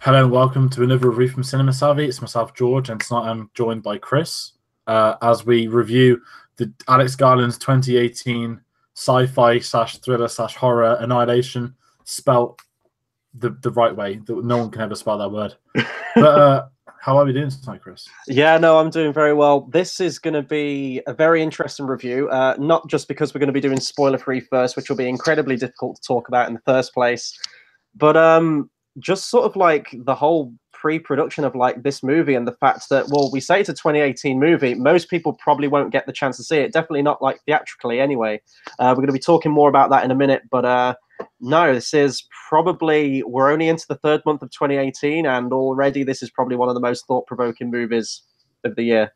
Hello and welcome to another review from Cinema Savvy. It's myself, George, and tonight I'm joined by Chris as we review the Alex Garland's 2018 sci-fi slash thriller slash horror Annihilation, spelt the right way. No one can ever spell that word. But how are we doing tonight, Chris? Yeah, no, I'm doing very well. This is going to be a very interesting review, not just because we're going to be doing spoiler-free first, which will be incredibly difficult to talk about in the first place, but just sort of like the whole pre-production of like this movie and the fact that, well, we say it's a 2018 movie. Most people probably won't get the chance to see it. Definitely not like theatrically anyway. We're going to be talking more about that in a minute, but no, this is probably, we're only into the third month of 2018 and already this is probably one of the most thought-provoking movies of the year.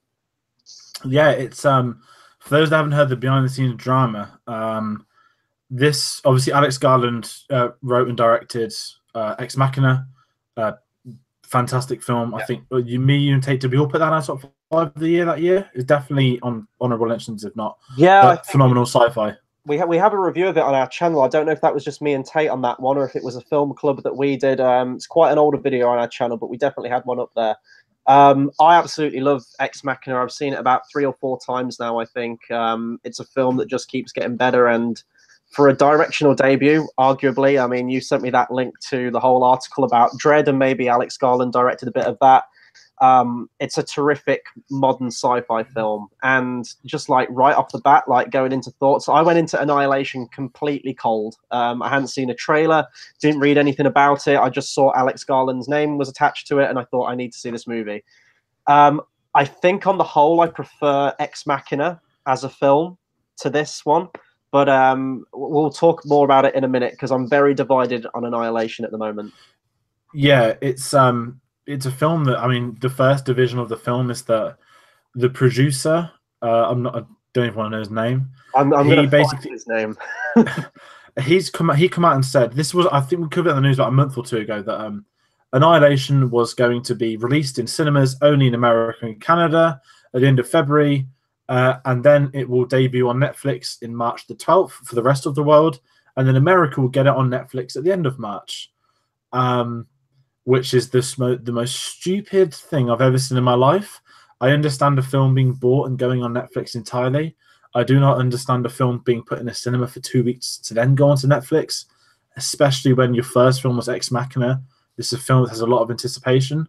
Yeah, it's for those that haven't heard the behind-the-scenes drama, this obviously Alex Garland wrote and directed Ex Machina, fantastic film. I think you and Tate, did we all put that on top 5 of the year that year? It's definitely on honorable mentions, if not. Yeah, phenomenal sci-fi. We have a review of it on our channel. I don't know if that was just me and Tate on that one or if it was a film club that we did. It's quite an older video on our channel, but we definitely had one up there. I absolutely love Ex Machina. I've seen it about 3 or 4 times now, I think. It's a film that just keeps getting better, and for a directional debut, arguably, I mean, you sent me that link to the whole article about Dread, and maybe Alex Garland directed a bit of that. It's a terrific modern sci-fi film, and just like right off the bat, like going into thoughts, I went into Annihilation completely cold. I hadn't seen a trailer, didn't read anything about it. I just saw Alex Garland's name was attached to it, and I thought I need to see this movie. I think on the whole, I prefer Ex Machina as a film to this one, but we'll talk more about it in a minute because I'm very divided on Annihilation at the moment. Yeah, it's a film that, I mean, the first division of the film is that the producer, I don't even want to know his name. I'm going to basically his name. he come out and said, this was, I think we covered it in the news about a month or two ago, that Annihilation was going to be released in cinemas only in America and Canada at the end of February, and then it will debut on Netflix in March the 12th for the rest of the world, and then America will get it on Netflix at the end of March. Which is the most stupid thing I've ever seen in my life. I understand a film being bought and going on Netflix entirely. I do not understand a film being put in a cinema for 2 weeks to then go onto Netflix, especially when your first film was Ex Machina. This is a film that has a lot of anticipation,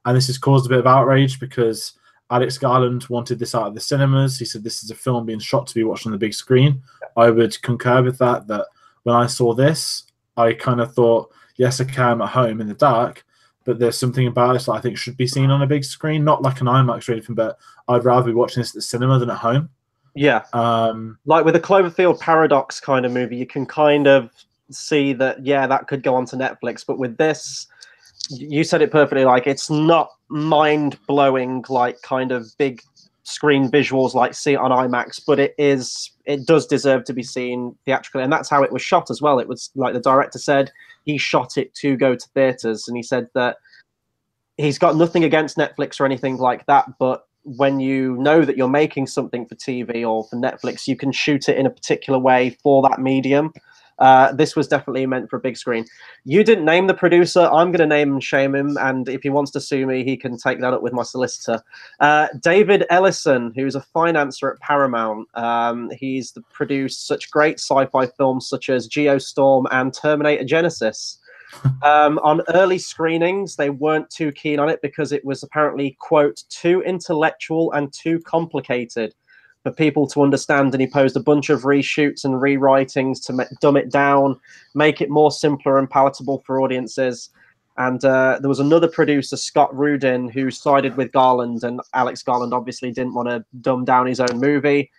and this has caused a bit of outrage because Alex Garland wanted this out of the cinemas. He said this is a film being shot to be watched on the big screen. I would concur with that when I saw this, I kind of thought, yes, I can at home in the dark, but there's something about this that I think should be seen on a big screen, not like an IMAX or anything, but I'd rather be watching this at the cinema than at home. Yeah. Like with a Cloverfield Paradox kind of movie, you can kind of see that, yeah, that could go onto Netflix, but with this, you said it perfectly, like it's not mind-blowing, like kind of big screen visuals like see it on IMAX, but it does deserve to be seen theatrically, and that's how it was shot as well. It was like the director said he shot it to go to theaters, and he said that he's got nothing against Netflix or anything like that, but when you know that you're making something for TV or for Netflix, you can shoot it in a particular way for that medium. This was definitely meant for a big screen. You didn't name the producer. I'm going to name and shame him, and if he wants to sue me, he can take that up with my solicitor. David Ellison, who's a financer at Paramount. He's produced such great sci-fi films such as Geostorm and Terminator Genesis. On early screenings, they weren't too keen on it because it was apparently, quote, too intellectual and too complicated for people to understand, and he posed a bunch of reshoots and rewritings to dumb it down, make it more simpler and palatable for audiences. And there was another producer, Scott Rudin, who sided with Garland, and Alex Garland obviously didn't want to dumb down his own movie.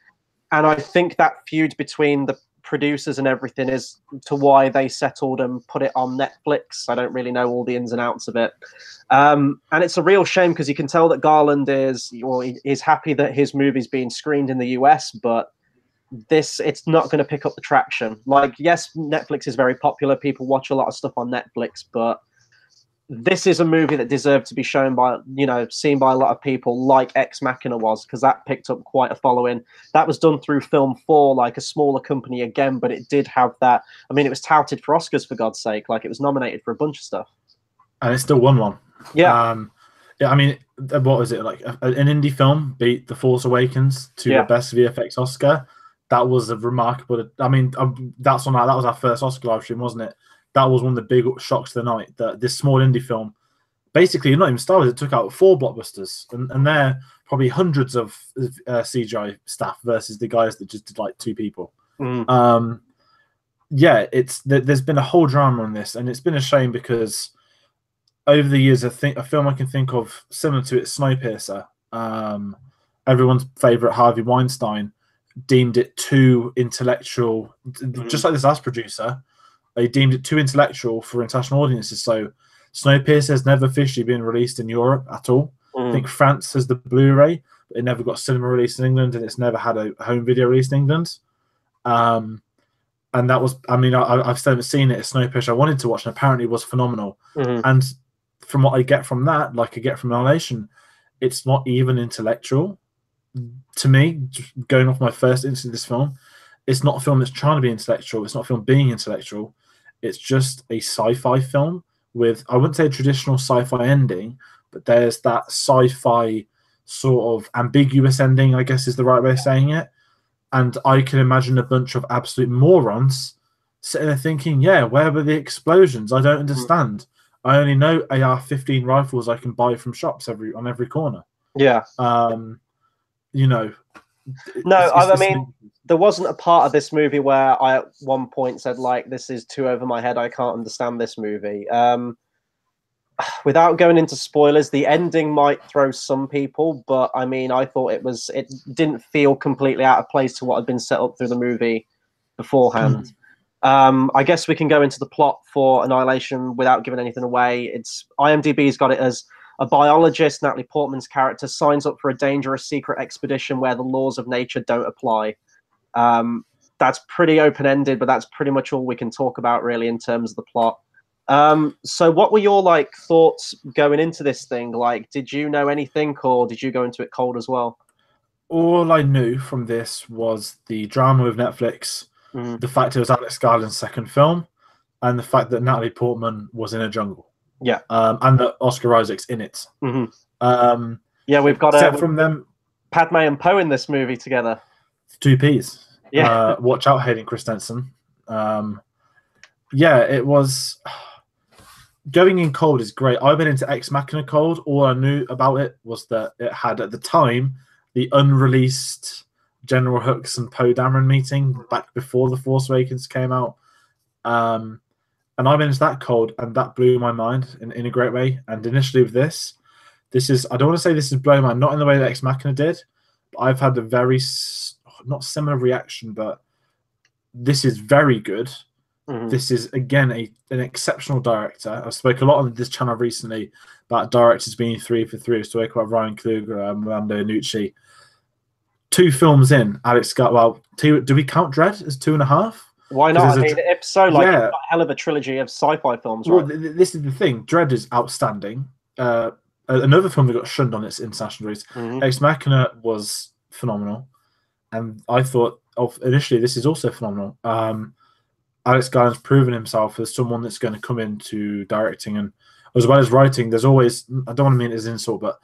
And I think that feud between the producers and everything is to why they settled and put it on Netflix. I don't really know all the ins and outs of it. And it's a real shame because you can tell that Garland is happy that his movie's being screened in the US, but it's not going to pick up the traction. Like, yes, Netflix is very popular. People watch a lot of stuff on Netflix, but this is a movie that deserved to be shown by, seen by a lot of people, like Ex Machina was, because that picked up quite a following. That was done through Film 4, like a smaller company again, but it did have that. I mean, it was touted for Oscars, for God's sake. Like, it was nominated for a bunch of stuff. and it still won one. Yeah. Yeah, I mean, what was it like? An indie film beat The Force Awakens to the best VFX Oscar. That was a remarkable. I mean, that was our first Oscar live stream, wasn't it? That was one of the big shocks of the night. That this small indie film, basically, not even Star Wars, it took out 4 blockbusters, and they're probably hundreds of CGI staff versus the guys that just did like 2 people. Yeah, there's been a whole drama on this, and it's been a shame because over the years, I think a film I can think of similar to it, Snowpiercer, everyone's favorite Harvey Weinstein, deemed it too intellectual, just like this last producer. They deemed it too intellectual for international audiences. So Snowpiercer has never officially been released in Europe at all. I think France has the Blu-ray, but it never got cinema released in England, and it's never had a home video released in England. And that was, I mean, I've still haven't seen it. It's Snowpiercer I wanted to watch, and apparently it was phenomenal. And from what I get from that, like I get from Annihilation, it's not even intellectual. To me, going off my first instance of this film, it's not a film that's trying to be intellectual. It's not a film being intellectual. It's just a sci-fi film with, I wouldn't say a traditional sci-fi ending, but there's that sci-fi sort of ambiguous ending, I guess is the right way of saying it. And I can imagine a bunch of absolute morons sitting there thinking, yeah, where were the explosions? I don't understand. I only know AR-15 rifles I can buy from shops on every corner. Yeah. You know. I mean, there wasn't a part of this movie where I at one point said, like, this is too over my head. I can't understand this movie. Without going into spoilers, the ending might throw some people, but I mean, I thought it didn't feel completely out of place to what had been set up through the movie beforehand. I guess we can go into the plot for Annihilation without giving anything away. It's IMDb's got it as a biologist, Natalie Portman's character, signs up for a dangerous secret expedition where the laws of nature don't apply. That's pretty open-ended, but that's pretty much all we can talk about really in terms of the plot. So what were your thoughts going into this thing? Like, did you know anything, or did you go into it cold as well? All I knew from this was the drama with Netflix, the fact it was Alex Garland's second film, and the fact that Natalie Portman was in a jungle. Yeah. And that Oscar Isaac's in it. Yeah, we've got from them, Padme and Poe in this movie together. 2 Ps. Yeah. Watch out, Hayden Christensen. Yeah, it was. Going in cold is great. I went into Ex Machina cold. All I knew about it was that it had, at the time, the unreleased General Hux and Poe Dameron meeting back before The Force Awakens came out. And I went into that cold, and that blew my mind in a great way. And initially with this is, I don't want to say this is blowing my mind, not in the way that Ex Machina did, but I've had a very, not similar reaction, but this is very good. This is, again, an exceptional director. I've spoken a lot on this channel recently about directors being 3 for 3. I spoke about Ryan Coogler, Mando Nucci. 2 films in, Alex got, well, 2, do we count Dredd as 2.5? Why not? I mean, if so, you've got a hell of a trilogy of sci-fi films, right? Well, this is the thing. Dredd is outstanding. Another film that got shunned on its international release, Ex Machina, was phenomenal. And I thought, initially, this is also phenomenal. Alex Garland's proven himself as someone that's going to come into directing, and as well as writing. There's always, I don't want to mean it as an insult, but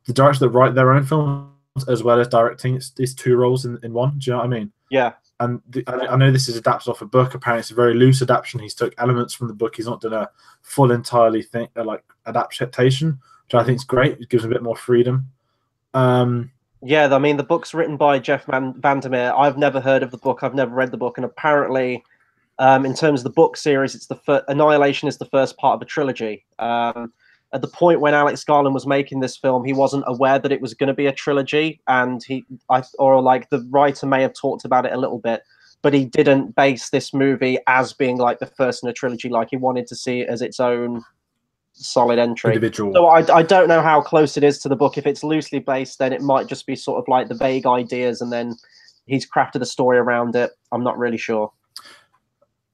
the directors that write their own films as well as directing, it's 2 roles in one. Do you know what I mean? Yeah. And I know this is adapted off a book. Apparently, it's a very loose adaptation. He's took elements from the book. He's not done a full, entirely adaptation, which I think is great. It gives him a bit more freedom. Yeah, I mean, the book's written by Jeff Vandermeer. I've never heard of the book. I've never read the book, and apparently, in terms of the book series, it's Annihilation is the first part of a trilogy. At the point when Alex Garland was making this film, he wasn't aware that it was going to be a trilogy, and the writer may have talked about it a little bit, but he didn't base this movie as being like the first in a trilogy. Like, he wanted to see it as its own solid entry. Individual. So I don't know how close it is to the book. If it's loosely based, then it might just be sort of like the vague ideas, and then he's crafted a story around it. I'm not really sure.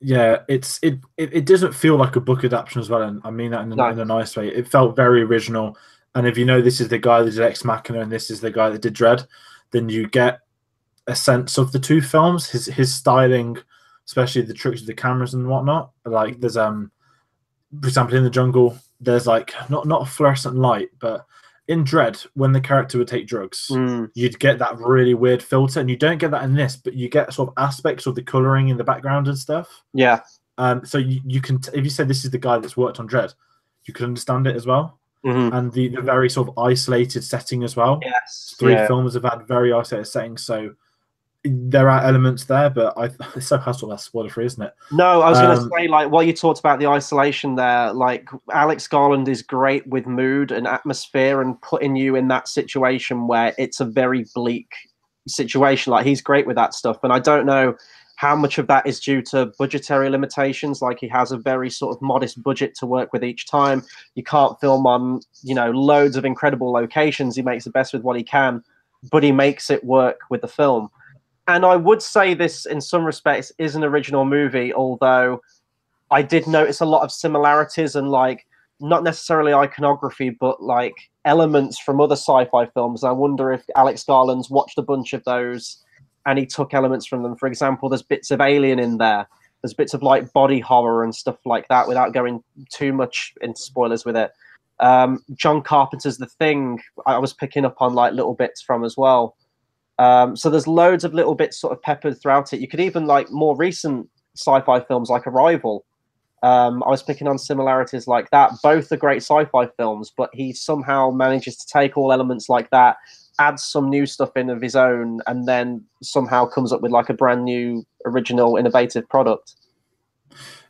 Yeah, it doesn't feel like a book adaptation as well, and I mean that in a nice way. It felt very original, and if you know this is the guy that did Ex Machina and this is the guy that did Dredd, then you get a sense of the 2 films. His styling, especially the tricks of the cameras and whatnot. Like, there's for example, in the jungle, there's like not a fluorescent light, but in Dread, when the character would take drugs, you'd get that really weird filter, and you don't get that in this, but you get sort of aspects of the coloring in the background and stuff. Yeah. So you can, if you say this is the guy that's worked on Dread, you can understand it as well. And the very sort of isolated setting as well. Yes. Three films have had very isolated settings, so there are elements there, but it's so sort of spoiler free, isn't it? No, I was going to say, like, while you talked about the isolation there, like, Alex Garland is great with mood and atmosphere and putting you in that situation where it's a very bleak situation. Like, he's great with that stuff. And I don't know how much of that is due to budgetary limitations. Like, he has a very sort of modest budget to work with each time. You can't film on, you know, loads of incredible locations. He makes the best with what he can, but he makes it work with the film. And I would say this, in some respects, is an original movie, although I did notice a lot of similarities and, like, not necessarily iconography, but, like, elements from other sci-fi films. I wonder if Alex Garland's watched a bunch of those and he took elements from them. For example, there's bits of Alien in there. There's bits of, like, body horror and stuff like that, without going too much into spoilers with it. John Carpenter's The Thing, I was picking up on, like, little bits from as well. So there's loads of little bits sort of peppered throughout it. You could even, like, more recent sci-fi films like Arrival. I was picking on similarities like that. Both are great sci-fi films, but he somehow manages to take all elements like that, adds some new stuff in of his own, and then somehow comes up with, like, a brand new, original, innovative product.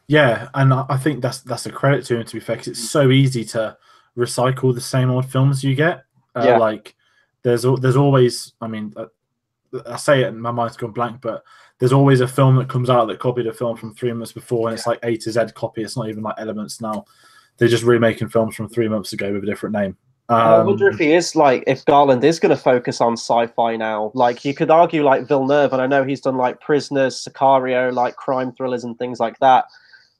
Yeah, and I think that's a credit to him, to be fair, because it's so easy to recycle the same old films you get. Like, there's always, I mean, I say it and my mind's gone blank, but there's always a film that comes out that copied a film from 3 months before, and it's like A to Z copy. It's not even like elements now. They're just remaking films from 3 months ago with a different name. I wonder if he is, like, if Garland is going to focus on sci-fi now. Like, you could argue, like, Villeneuve, and I know he's done, like, Prisoners, Sicario, like, crime thrillers and things like that,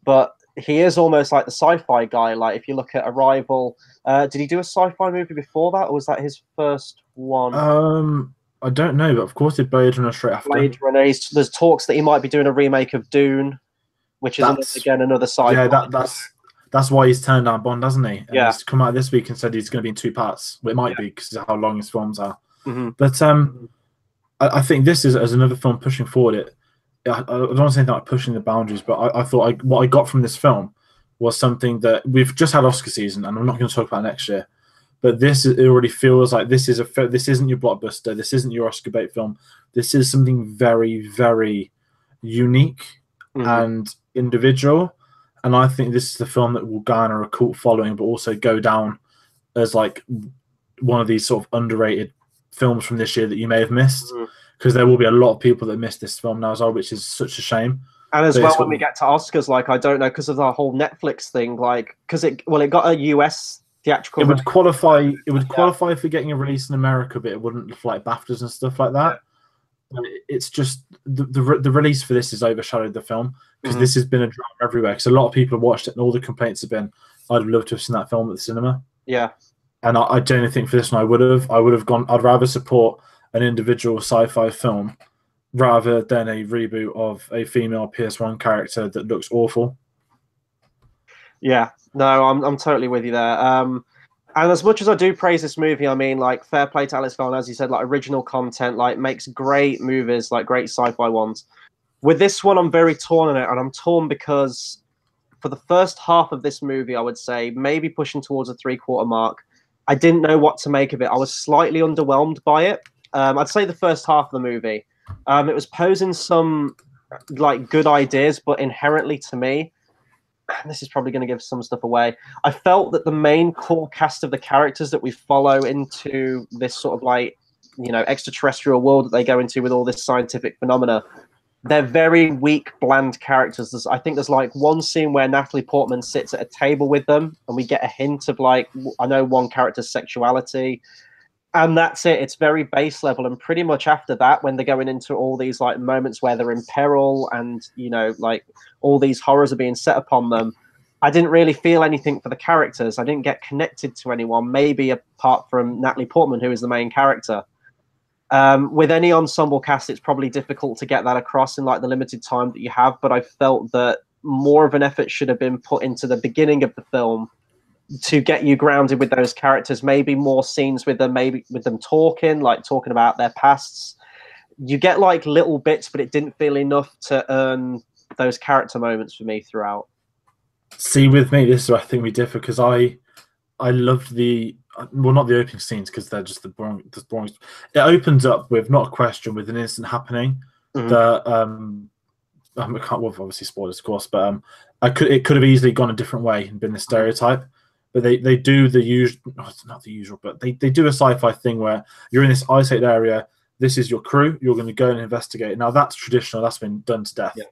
but he is almost like the sci-fi guy. Like, if you look at Arrival, did he do a sci-fi movie before that, or was that his first one? I don't know, but of course he did Blade Runner straight after. Blade Runner. There's talks that he might be doing a remake of Dune, which is again another sci-fi. Yeah, that's why he's turned down Bond, hasn't he? And he's come out this week and said he's going to be in 2 parts. Well, it might be because of how long his films are. But I think this is as another film pushing forward. I don't want to say that pushing the boundaries, but I thought what I got from this film was something that we've just had Oscar season, and I'm not going to talk about next year. But it already feels like this isn't your blockbuster. This isn't your Oscar bait film. This is something very, very unique and individual. And I think this is the film that will garner a cult following, but also go down as, like, one of these sort of underrated films from this year that you may have missed. Because there will be a lot of people that missed this film now as well, which is such a shame. And as well, when we get to Oscars, like, I don't know, because of the whole Netflix thing, like, because it got a US theatrical. It would qualify. It would qualify for getting a release in America, but it wouldn't for, like, BAFTAs and stuff like that. It's just the release for this has overshadowed the film, because this has been a drama everywhere. Because a lot of people have watched it, and all the complaints have been, "I'd have loved to have seen that film at the cinema." Yeah, and I don't think for this one I would have gone. I'd rather support an individual sci-fi film rather than a reboot of a female PS1 character that looks awful. Yeah, no, I'm totally with you there. And as much as I do praise this movie, I mean, like, fair play to Alex Garland, as you said, like, original content, like, makes great movies, like, great sci-fi ones. With this one, I'm very torn on it, and I'm torn because for the first half of this movie, I would say, maybe pushing towards a 3/4 mark, I didn't know what to make of it. I was slightly underwhelmed by it. I'd say the first half of the movie. It was posing some, like, good ideas, but inherently to me, this is probably going to give some stuff away, I felt that the main core cast of the characters that we follow into this sort of, like, you know, extraterrestrial world that they go into with all this scientific phenomena, they're very weak, bland characters. I think there's, like, one scene where Natalie Portman sits at a table with them, and we get a hint of, like, I know one character's sexuality, and that's it. It's very base level, and pretty much after that, when they're going into all these, like, moments where they're in peril and, you know, like, all these horrors are being set upon them, I didn't really feel anything for the characters. I didn't get connected to anyone, maybe apart from Natalie Portman, who is the main character. With any ensemble cast, it's probably difficult to get that across in, like, the limited time that you have, but I felt that more of an effort should have been put into the beginning of the film to get you grounded with those characters. Maybe more scenes with them, maybe with them talking about their pasts. You get like little bits, but it didn't feel enough to earn those character moments for me throughout. See, with me, this is where I think we differ, because I loved not the opening scenes, because they're just the boring. It opens up with not a question, with an incident happening. The I can't, well, obviously spoilers, of course, but it could have easily gone a different way and been the stereotype. But they do the usual, not the usual, but they do a sci-fi thing where you're in this isolated area. This is your crew. You're going to go and investigate. Now that's traditional. That's been done to death. Yeah.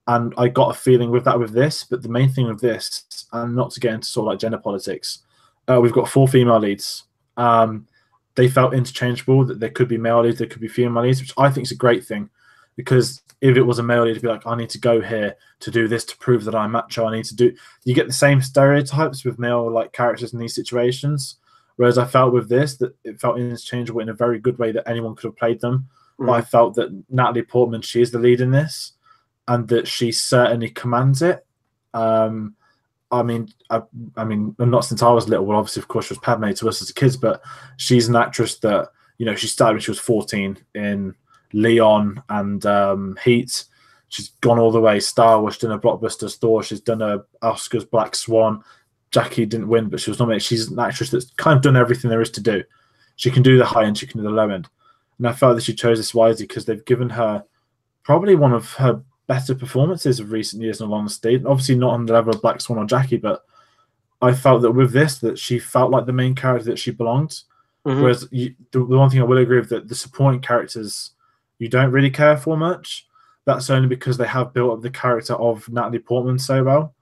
And I got a feeling with that with this. But the main thing with this, and not to get into sort of like gender politics, we've got 4 female leads. They felt interchangeable. That there could be male leads, there could be female leads, which I think is a great thing. Because if it was a male lead, to be like, I need to go here to do this to prove that I'm macho. I need to do. You get the same stereotypes with male like characters in these situations. Whereas I felt with this that it felt interchangeable in a very good way, that anyone could have played them. But I felt that Natalie Portman, she is the lead in this, and that she certainly commands it. I mean, not since I was little. Well, obviously, of course, she was Padme to us as kids, but she's an actress that, you know, she started when she was 14 in Leon and Heat. She's gone all the way. Star Wars, done a blockbuster Thor. She's done a Oscars Black Swan. Jackie didn't win, but she was nominated. She's an actress that's kind of done everything there is to do. She can do the high end, she can do the low end. And I felt that she chose this wisely, because they've given her probably one of her better performances of recent years in all honesty. Obviously not on the level of Black Swan or Jackie, but I felt that with this, that she felt like the main character that she belonged. Whereas the one thing I will agree with, that the supporting characters you don't really care for much. That's only because they have built up the character of Natalie Portman so well.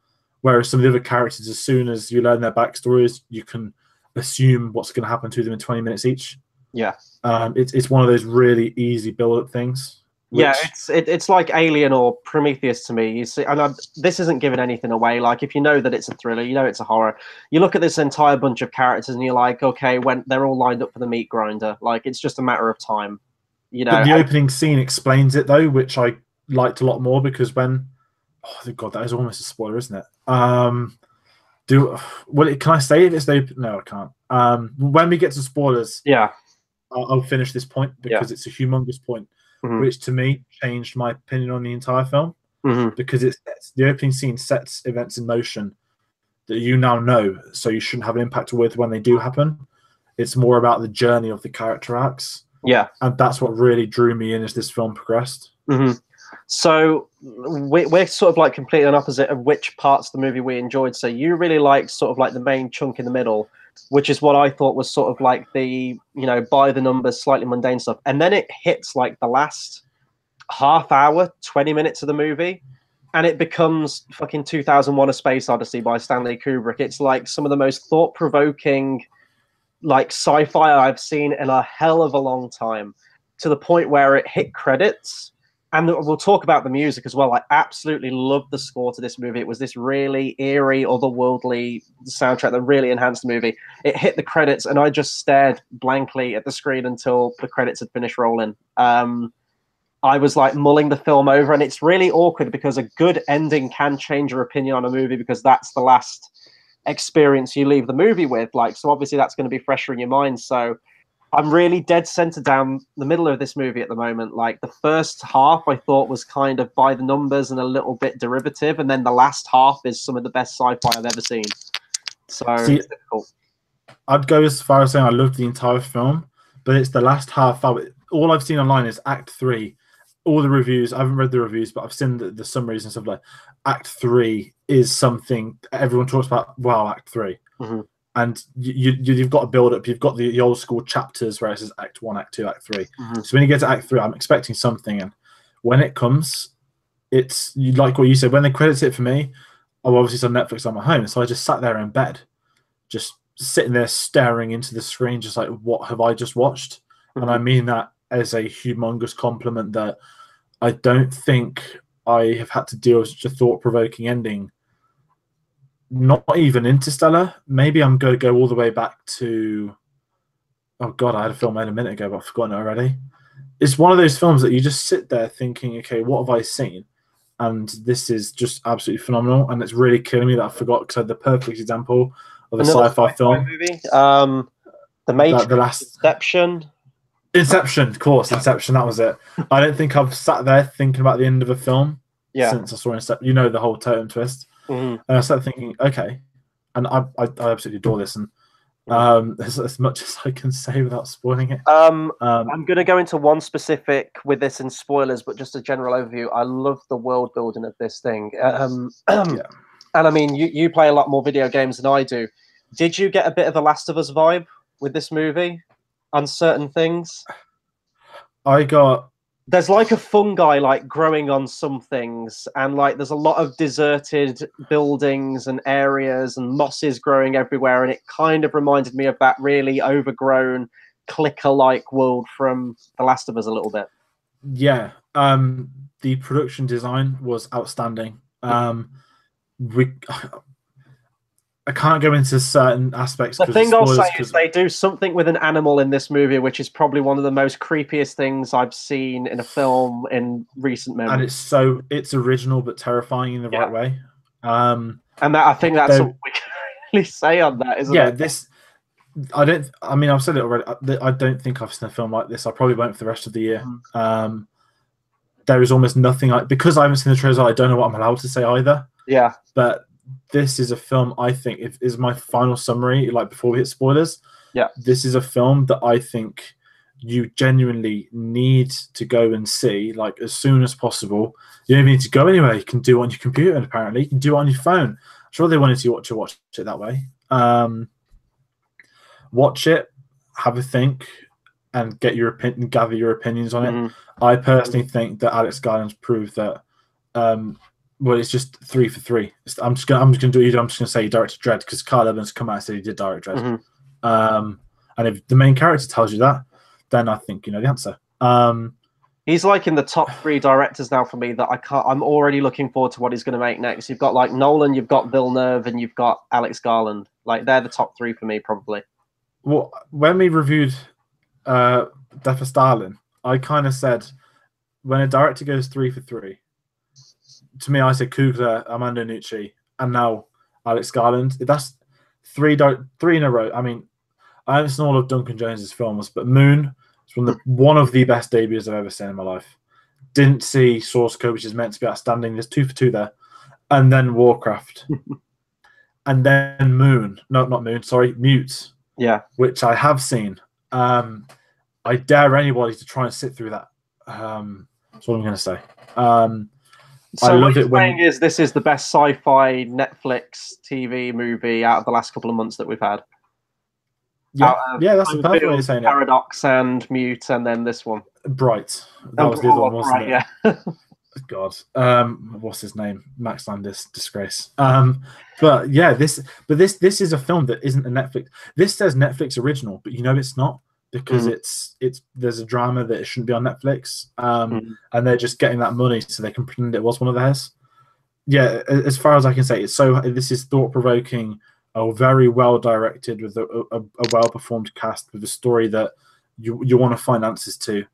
Whereas some of the other characters, as soon as you learn their backstories, you can assume what's going to happen to them in 20 minutes each. Yeah. It's one of those really easy build-up things. Yeah, it's like Alien or Prometheus to me. You see, and this isn't giving anything away. Like, if you know that it's a thriller, you know it's a horror. You look at this entire bunch of characters and you're like, okay, when they're all lined up for the meat grinder, like it's just a matter of time. You know, but the opening scene explains it though, which I liked a lot more, because when God, that is almost a spoiler, isn't it? Can I say if it's the no, I can't. When we get to spoilers, yeah, I'll finish this point, because it's a humongous point, which to me changed my opinion on the entire film, because the opening scene sets events in motion that you now know, so you shouldn't have an impact with when they do happen. It's more about the journey of the character arcs. Yeah, and that's what really drew me in as this film progressed. So we're sort of like completely on opposite of which parts of the movie we enjoyed. So you really liked sort of like the main chunk in the middle, which is what I thought was sort of like the, you know, by the numbers, slightly mundane stuff. And then it hits like the last half hour, 20 minutes of the movie, and it becomes fucking 2001: A Space Odyssey by Stanley Kubrick. It's like some of the most thought-provoking like sci-fi I've seen in a hell of a long time, to the point where it hit credits. And we'll talk about the music as well. I absolutely loved the score to this movie. It was this really eerie, otherworldly soundtrack that really enhanced the movie. It hit the credits, and I just stared blankly at the screen until the credits had finished rolling. I was like mulling the film over, and it's really awkward, because a good ending can change your opinion on a movie, because that's the last experience you leave the movie with. Like, so obviously that's going to be fresher in your mind. So I'm really dead center down the middle of this movie at the moment. Like, the first half I thought was kind of by the numbers and a little bit derivative, and then the last half is some of the best sci-fi I've ever seen. So it's difficult. I'd go as far as saying I loved the entire film, but it's the last half. All I've seen online is Act 3. All the reviews, I haven't read the reviews, but I've seen the summaries and stuff. Like, Act 3 is something everyone talks about. Wow, Act 3. And you've got to build up. You've got the old school chapters where it says Act 1, Act 2, Act 3. So when you get to Act 3, I'm expecting something. And when it comes, it's like what you said. When they credit it for me, obviously it's on Netflix on my home. So I just sat there in bed, just sitting there staring into the screen, just like, what have I just watched? And I mean that as a humongous compliment, that I don't think I have had to deal with such a thought-provoking ending. Not even Interstellar. Maybe I'm going to go all the way back to... Oh, God, I had a film made a minute ago, but I've forgotten it already. It's one of those films that you just sit there thinking, okay, what have I seen? And this is just absolutely phenomenal. And it's really killing me that I forgot, because I had the perfect example of a sci-fi film. Movie. The Matrix, The last Inception. Of course, Inception. That was it. I don't think I've sat there thinking about the end of a film since I saw Inception. You know, the whole totem twist. Mm-hmm. And I started thinking, okay, and I absolutely adore this. And as much as I can say without spoiling it. I'm going to go into one specific with this in spoilers, but just a general overview. I love the world building of this thing. And I mean, you play a lot more video games than I do. Did you get a bit of a Last of Us vibe with this movie on certain things? There's like a fungi like growing on some things, and like there's a lot of deserted buildings and areas and mosses growing everywhere, and it kind of reminded me of that really overgrown clicker-like world from The Last of Us a little bit. Yeah, the production design was outstanding. I can't go into certain aspects. The thing I'll say is they do something with an animal in this movie, which is probably one of the most creepiest things I've seen in a film in recent memory. And it's original but terrifying in the right way. And I think that's all we can really say on that, isn't it? I mean, I've said it already. I don't think I've seen a film like this. I probably won't for the rest of the year. There is almost nothing because I haven't seen the trailer. I don't know what I'm allowed to say either. Yeah, but this is a film I think is my final summary. Like before we hit spoilers, this is a film that I think you genuinely need to go and see like as soon as possible. You don't even need to go anywhere. You can do it on your computer, and apparently you can do it on your phone. I'm sure they wanted you to watch it that way. Watch it, have a think, and get your opinion, gather your opinions on it. I personally think that Alex Garland's proved that. Well, it's just 3 for 3. I'm just gonna say he directed Dredd because Carl Evans come out and said he did direct Dredd. And if the main character tells you that, then I think you know the answer. He's like in the top 3 directors now for me that I'm already looking forward to what he's going to make next. You've got like Nolan, you've got Villeneuve, and you've got Alex Garland. Like they're the top 3 for me probably. Well, when we reviewed Death of Stalin, I kind of said when a director goes 3 for 3. To me, I said Coogler, Armando Nucci, and now Alex Garland. That's 3 in a row. I mean, I haven't seen all of Duncan Jones's films, but Moon is one of the best debuts I've ever seen in my life. Didn't see Source Code, which is meant to be outstanding. There's 2 for 2 there. And then Warcraft. And then Moon. No, not Moon, sorry, Mute. Yeah. Which I have seen. I dare anybody to try and sit through that. That's what I'm going to say. So I love it when this is the best sci-fi Netflix TV movie out of the last couple of months that we've had. Yeah, that's the perfect way of saying it. Paradox and Mute, and then this one. Bright. That was the other one, wasn't it? Yeah. God. What's his name? Max Landis, disgrace. But yeah, this is a film that isn't a Netflix. This says Netflix original, but you know it's not. Because there's a drama that it shouldn't be on Netflix, and they're just getting that money so they can pretend it was one of theirs. Yeah, as far as I can say, this is thought provoking, very well directed with a well performed cast with a story that you want to find answers to.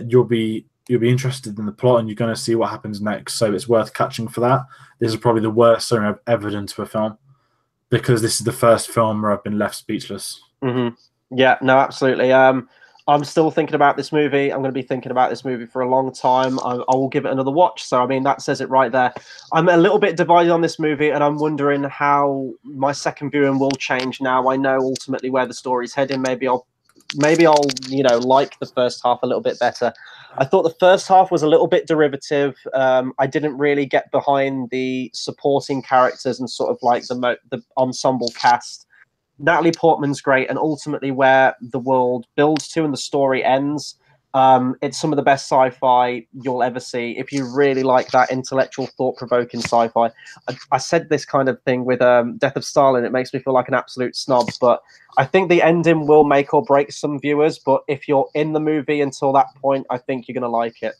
You'll be interested in the plot and you're going to see what happens next. So it's worth catching for that. This is probably the worst summary I've ever done to a film because this is the first film where I've been left speechless. Yeah, no, absolutely. I'm still thinking about this movie. I'm going to be thinking about this movie for a long time. I will give it another watch. So, I mean, that says it right there. I'm a little bit divided on this movie, and I'm wondering how my second viewing will change now. I know ultimately where the story's heading. Maybe I'll like the first half a little bit better. I thought the first half was a little bit derivative. I didn't really get behind the supporting characters and sort of like the ensemble cast. Natalie Portman's great, and ultimately where the world builds to and the story ends, it's some of the best sci-fi you'll ever see. If you really like that intellectual, thought-provoking sci-fi, I said this kind of thing with Death of Stalin. It makes me feel like an absolute snob, but I think the ending will make or break some viewers. But if you're in the movie until that point, I think you're going to like it.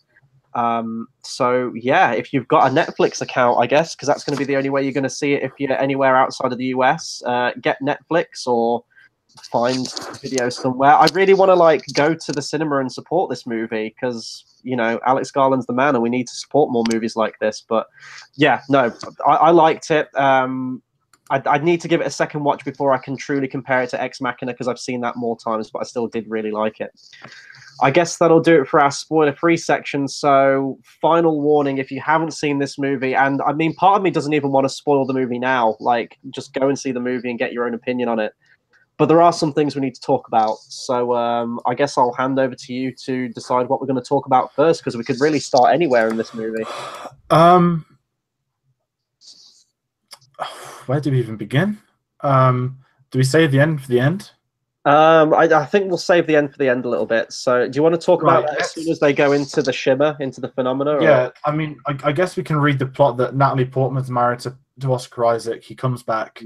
So yeah, if you've got a Netflix account, I guess, because that's going to be the only way you're going to see it if you're anywhere outside of the US, get Netflix or find video somewhere. I really want to go to the cinema and support this movie because, you know, Alex Garland's the man and we need to support more movies like this. But yeah, no, I liked it. I'd need to give it a second watch before I can truly compare it to Ex Machina, because I've seen that more times, but I still did really like it. I guess that'll do it for our spoiler-free section. So, final warning, if you haven't seen this movie, and I mean, part of me doesn't even want to spoil the movie now. Like, just go and see the movie and get your own opinion on it. But there are some things we need to talk about. So I guess I'll hand over to you to decide what we're going to talk about first, because we could really start anywhere in this movie. Where do we even begin? Do we save the end for the end? I think we'll save the end for the end a little bit. So do you want to talk about that as soon as they go into the shimmer, into the phenomena? Yeah, I mean, I guess we can read the plot that Natalie Portman's married to Oscar Isaac. He comes back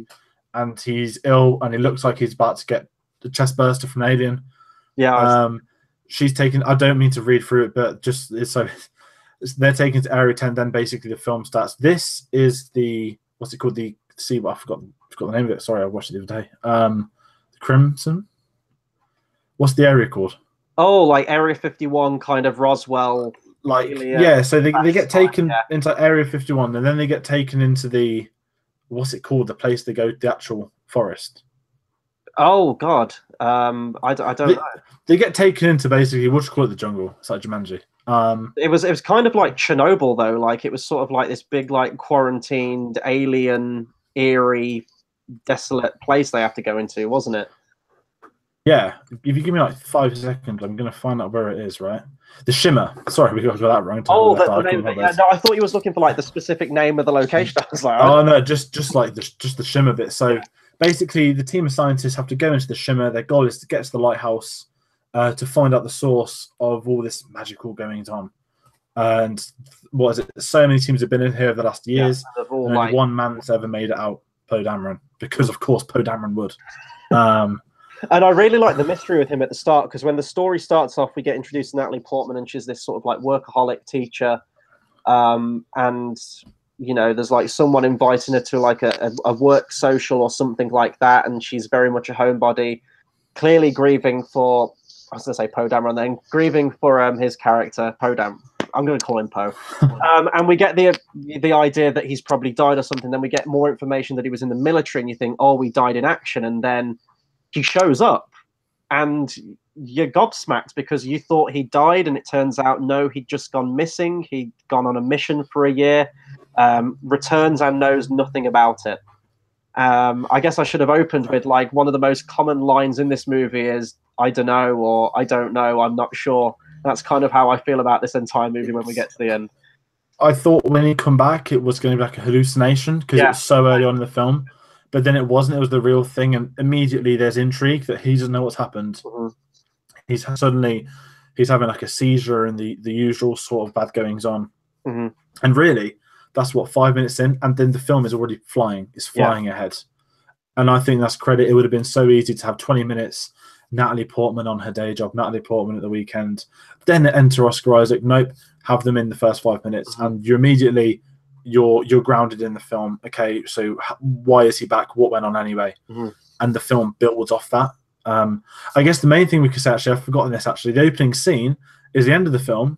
and he's ill and he looks like he's about to get the chest burster from an alien. Yeah. She's taken, I don't mean to read through it, but just they're taken to Area 10, then basically the film starts. This is what's it called? I forgot the name of it. Sorry, I watched it the other day. The Crimson? What's the area called? Oh, like Area 51, kind of Roswell. So they get taken into Area 51, and then they get taken into what's it called? The place they go, the actual forest. Oh God, I don't know. They get taken into basically, what do you call it, the jungle? It's like Jumanji. It was kind of like Chernobyl though. Like it was sort of like this big, like quarantined, alien, eerie, desolate place they have to go into, wasn't it? Yeah, if you give me like 5 seconds, I'm going to find out where it is, right? The Shimmer. Sorry, we got that wrong. Oh, the name. Yeah, no, I thought you was looking for like the specific name of the location. I was like, oh no, just the Shimmer bit. So basically, the team of scientists have to go into the Shimmer. Their goal is to get to the lighthouse to find out the source of all this magical goings on. And what is it? So many teams have been in here over the last years. Yeah, and only one man's ever made it out, Poe Dameron, because of course Poe Dameron would. And I really like the mystery with him at the start, because when the story starts off, we get introduced to Natalie Portman, and she's this sort of like workaholic teacher. And, you know, there's like someone inviting her to like a work social or something like that. And she's very much a homebody, clearly grieving for, I was going to say Poe Dameron then, grieving for his character, Poe Dameron. I'm going to call him Poe. And we get the idea that he's probably died or something. Then we get more information that he was in the military, and you think, oh, we died in action. And then he shows up and you're gobsmacked because you thought he died, and it turns out no, he'd just gone missing. He'd gone on a mission for a year, returns and knows nothing about it. I guess I should have opened with like one of the most common lines in this movie is I don't know, or I don't know, I'm not sure. That's kind of how I feel about this entire movie when we get to the end. I thought when he come back it was going to be like a hallucination because it was so early on in the film. But then it wasn't. It was the real thing, and immediately there's intrigue that he doesn't know what's happened. Mm-hmm. He's having like a seizure and the usual sort of bad goings on. Mm-hmm. And really, that's what 5 minutes in, and then the film is already flying. It's flying ahead, and I think that's credit. It would have been so easy to have 20 minutes. Natalie Portman on her day job, Natalie Portman at the weekend, then enter Oscar Isaac. Nope, have them in the first 5 minutes, and you immediately. You're grounded in the film. Okay, so why is he back? What went on anyway? Mm-hmm. And the film builds off that. I guess the main thing we could say, actually, I've forgotten this, actually. The opening scene is the end of the film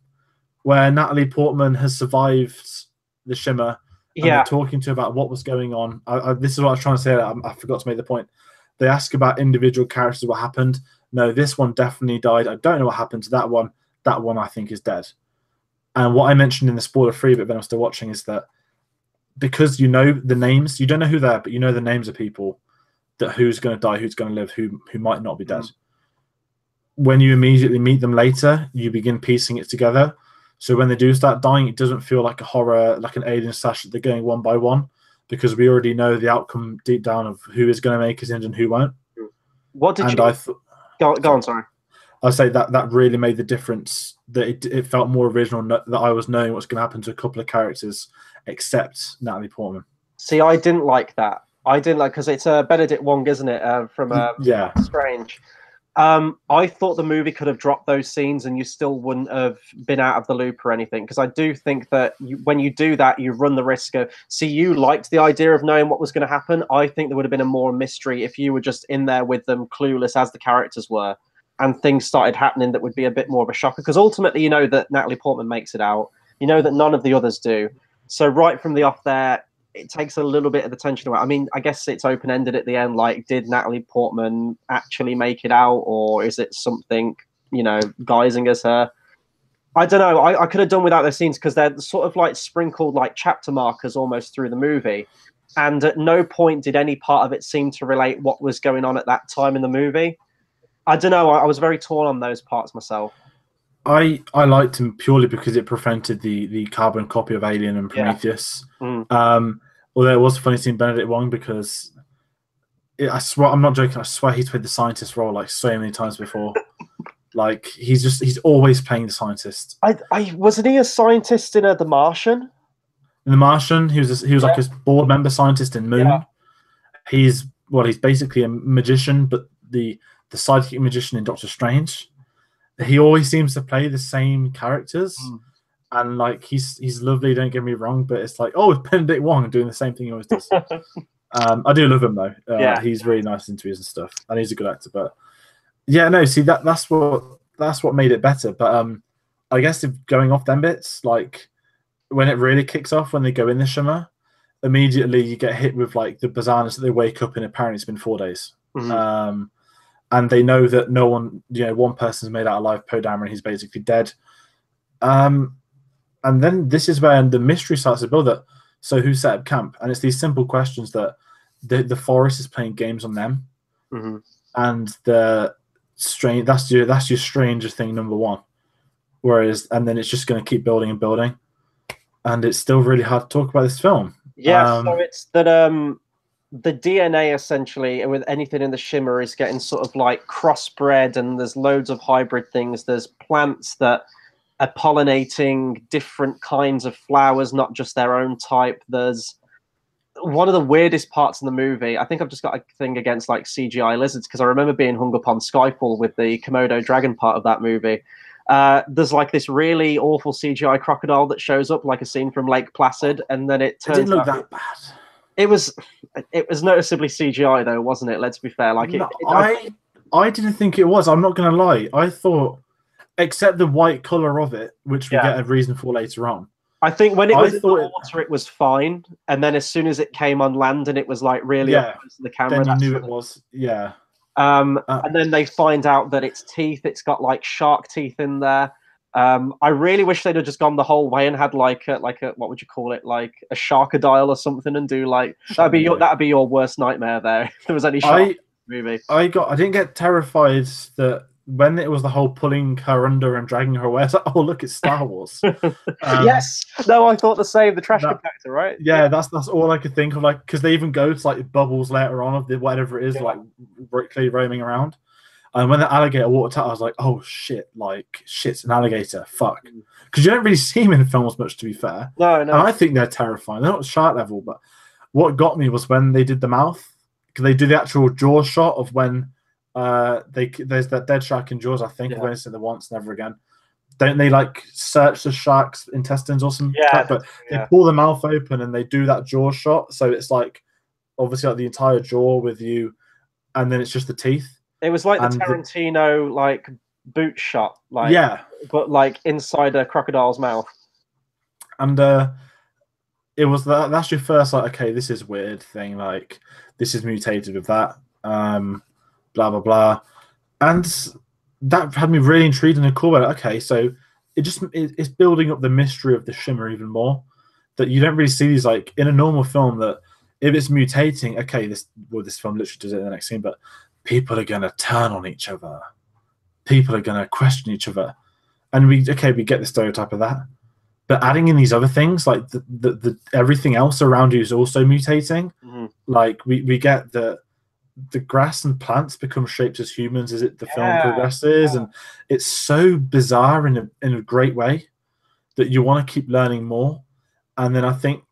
where Natalie Portman has survived the Shimmer. And they're talking to her about what was going on. This is what I was trying to say. I forgot to make the point. They ask about individual characters, what happened. No, this one definitely died. I don't know what happened to that one. That one, I think, is dead. And what I mentioned in the spoiler-free bit when I was still watching is that because you know the names, you don't know who they are, but you know the names of people, that who's going to die, who's going to live, who might not be dead. When you immediately meet them later, you begin piecing it together. So when they do start dying, it doesn't feel like a horror, like an alien slash that they're going one by one, because we already know the outcome deep down of who is going to make it in and who won't. What did you... Go on, sorry. I'd say that really made the difference, that it felt more original, that I was knowing what's going to happen to a couple of characters except Natalie Portman. See, I didn't like that. I didn't like, because it's Benedict Wong, isn't it, from Strange. I thought the movie could have dropped those scenes and you still wouldn't have been out of the loop or anything, because I do think that when you do that, you run the risk of... See, you liked the idea of knowing what was going to happen. I think there would have been a more mystery if you were just in there with them, clueless as the characters were, and things started happening that would be a bit more of a shocker, because ultimately you know that Natalie Portman makes it out. You know that none of the others do. So right from the off there, it takes a little bit of the tension away. I mean, I guess it's open-ended at the end. Like, did Natalie Portman actually make it out, or is it something, you know, guising as her? I don't know. I could have done without those scenes because they're sort of like sprinkled like chapter markers almost through the movie. And at no point did any part of it seem to relate what was going on at that time in the movie. I don't know. I was very torn on those parts myself. I liked him purely because it prevented the carbon copy of Alien and Prometheus. Yeah. Although it was funny seeing Benedict Wong because I swear, I'm not joking, I swear he's played the scientist role like so many times before. Like he's always playing the scientist. I wasn't he a scientist in The Martian? In The Martian, he was like a board member scientist in Moon. Yeah. He's basically a magician, but the sidekick magician in Doctor Strange. He always seems to play the same characters, and like he's lovely. Don't get me wrong, but it's like, oh, it's Benedict Wong doing the same thing he always does. I do love him though. He's really nice in interviews and stuff, and he's a good actor. But yeah, no, see that's what made it better. But I guess if going off them bits, like when it really kicks off, when they go in the shimmer, immediately you get hit with like the bizarreness that they wake up and apparently it's been 4 days. And they know that no one, one person's made out alive, Poe Dameron, he's basically dead. And then this is where the mystery starts to build up. So who set up camp? And it's these simple questions that the forest is playing games on them. And that's your stranger thing, number one. And then it's just going to keep building and building. And it's still really hard to talk about this film. Yeah, so it's that the DNA essentially with anything in the shimmer is getting sort of like crossbred, and there's loads of hybrid things. There's plants that are pollinating different kinds of flowers, not just their own type. There's one of the weirdest parts in the movie. I think I've just got a thing against like CGI lizards because I remember being hung up on Skyfall with the Komodo dragon part of that movie. There's like this really awful CGI crocodile that shows up like a scene from Lake Placid, and then it turns out... It didn't look that bad. It was noticeably CGI though, wasn't it? Let's be fair. Like I didn't think it was. I'm not going to lie. I thought, except the white color of it, which we get a reason for later on. I think when it was in the water, it was fine, and then as soon as it came on land and it was like really up close to the camera, then you knew it was. Yeah. And then they find out that its teeth, it's got like shark teeth in there. I really wish they'd have just gone the whole way and had like a what would you call it, like a sharkadile or something, and do like that'd be your worst nightmare there if there was any shark movie. I didn't get terrified that when it was the whole pulling her under and dragging her away. I was like, oh look, it's Star Wars. Yes, no, I thought the same. The trash compactor, right? Yeah, that's all I could think of. Like, because they even go to like bubbles later on of whatever it is, like clearly roaming around. And when the alligator walked out, I was like, oh shit, shit's an alligator, fuck. Because you don't really see them in films much, to be fair. No. And I think they're terrifying. They're not shark level, but what got me was when they did the mouth, because they do the actual jaw shot of when there's that dead shark in Jaws, I think, when it's in the Once Never Again. Don't they like search the shark's intestines or something? Yeah, but they pull the mouth open and they do that jaw shot. So it's like obviously like the entire jaw with you, and then it's just the teeth. It was like the Tarantino like boot shot, but like inside a crocodile's mouth. And it was that's your first like, okay, this is weird thing, like this is mutated with that, blah blah blah, and that had me really intrigued and cool about it. Okay, so it's building up the mystery of the shimmer even more. That you don't really see these like in a normal film. That if it's mutating, okay, this film literally does it in the next scene, but people are going to turn on each other. People are going to question each other. And we get the stereotype of that. But adding in these other things, like the everything else around you is also mutating. Like we get the grass and plants become shaped as humans as the film progresses. And it's so bizarre in a great way that you want to keep learning more. And then I think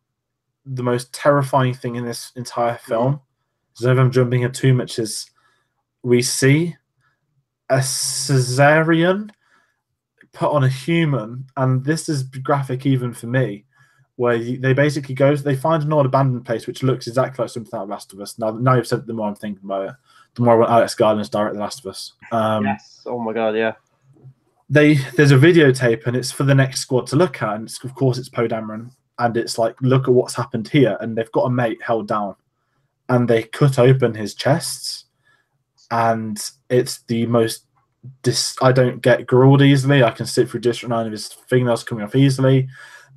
the most terrifying thing in this entire film, so if I'm jumping here too much, is we see a cesarean put on a human, and this is graphic even for me, where they basically they find an old abandoned place which looks exactly like something out of Last of Us. Now you've said it, the more I'm thinking about it, the more I want Alex Garland to direct The Last of Us. Yes. Oh my god, yeah. There's a videotape, and it's for the next squad to look at, and of course it's Poe Dameron. and it's like, look at what's happened here, and they've got a mate held down, and they cut open his chests, and it's the most. I don't get grilled easily. I can sit through District 9 of his fingernails coming off easily,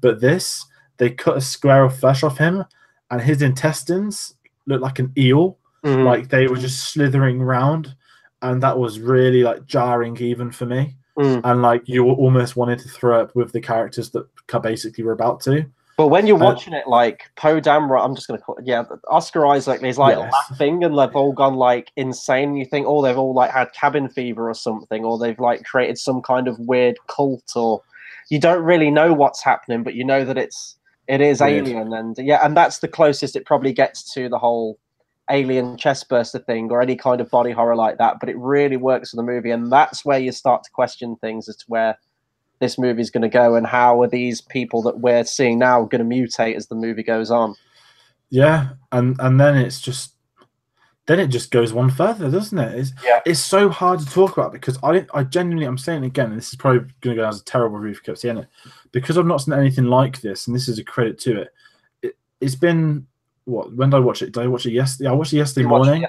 but this, they cut a square of flesh off him, and his intestines looked like an eel, like they were just slithering around, and that was really like jarring even for me. And like you almost wanted to throw up with the characters that basically were about to. But when you're watching it, like Poe Dameron, I'm just going to call it, Oscar Isaac is like laughing, and they've all gone like insane. You think, oh, they've all like had cabin fever or something, or they've like created some kind of weird cult, or you don't really know what's happening, but you know that it is weird. Alien, and that's the closest it probably gets to the whole alien chestburster thing or any kind of body horror like that. But it really works for the movie, and that's where you start to question things as to where this movie is going to go, and how are these people that we're seeing now going to mutate as the movie goes on. Yeah, and then it just goes one further, doesn't it? It's so hard to talk about, because I genuinely, I'm saying it again, and this is probably going to go as a terrible review for seeing it, because I've not seen anything like this, and this is a credit to it. It's been, what, when did I watch it? Did I watch it yesterday? I watched it yesterday morning.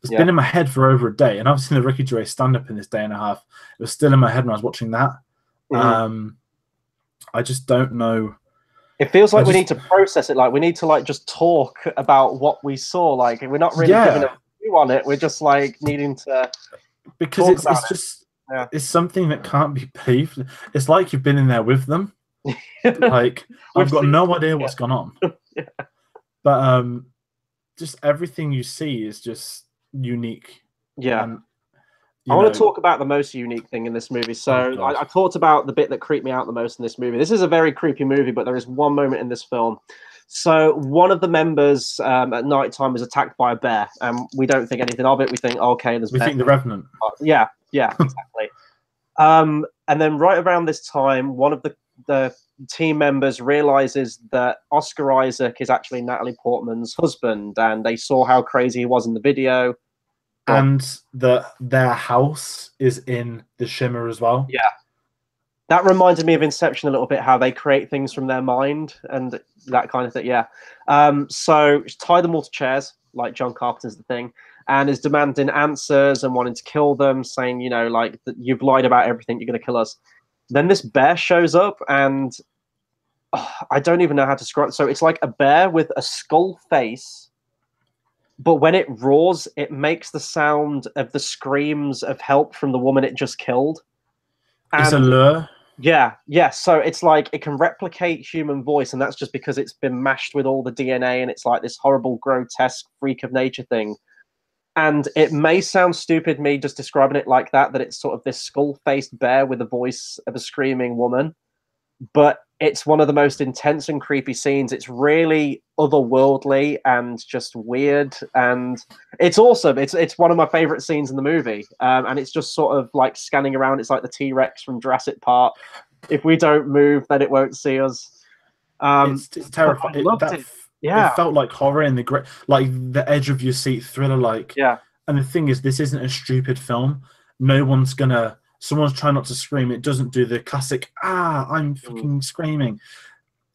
It's been in my head for over a day, and I've seen the Ricky Gervais stand-up in this day and a half. It was still in my head when I was watching that. I just don't know. It feels like we need to process it. Like we need to like just talk about what we saw. Like we're not really giving a view on it. We're just like needing to, because it's something that can't be believed. It's like you've been in there with them. Like I've got no idea what's gone on. But just everything you see is just unique. I want to talk about the most unique thing in this movie. So I talked about the bit that creeped me out the most in this movie. This is a very creepy movie, but there is one moment in this film. So one of the members at night time is attacked by a bear, and we don't think anything of it. We think, okay, we think the Revenant. Yeah, exactly. And then right around this time, one of the team members realizes that Oscar Isaac is actually Natalie Portman's husband, and they saw how crazy he was in the video. And their house is in the Shimmer as well. Yeah. That reminded me of Inception a little bit, how they create things from their mind and that kind of thing. Yeah. So tie them all to chairs, like John Carpenter's The Thing, and is demanding answers and wanting to kill them, saying, you know, like, you've lied about everything, you're going to kill us. Then this bear shows up, and I don't even know how to describe it. So it's like a bear with a skull face, but when it roars, it makes the sound of the screams of help from the woman it just killed. And it's a lure. Yeah. So it's like it can replicate human voice, and that's just because it's been mashed with all the DNA, and it's like this horrible, grotesque freak of nature thing. And it may sound stupid, me just describing it like that it's sort of this skull-faced bear with the voice of a screaming woman. But it's one of the most intense and creepy scenes. It's really otherworldly and just weird, and it's awesome. It's one of my favorite scenes in the movie, and it's just sort of like scanning around. It's like the T-Rex from Jurassic Park. If we don't move, then it won't see us. It's terrifying. It felt like horror in the like the edge of your seat thriller. Like, and the thing is, this isn't a stupid film. Someone's trying not to scream. It doesn't do the classic, I'm fucking screaming.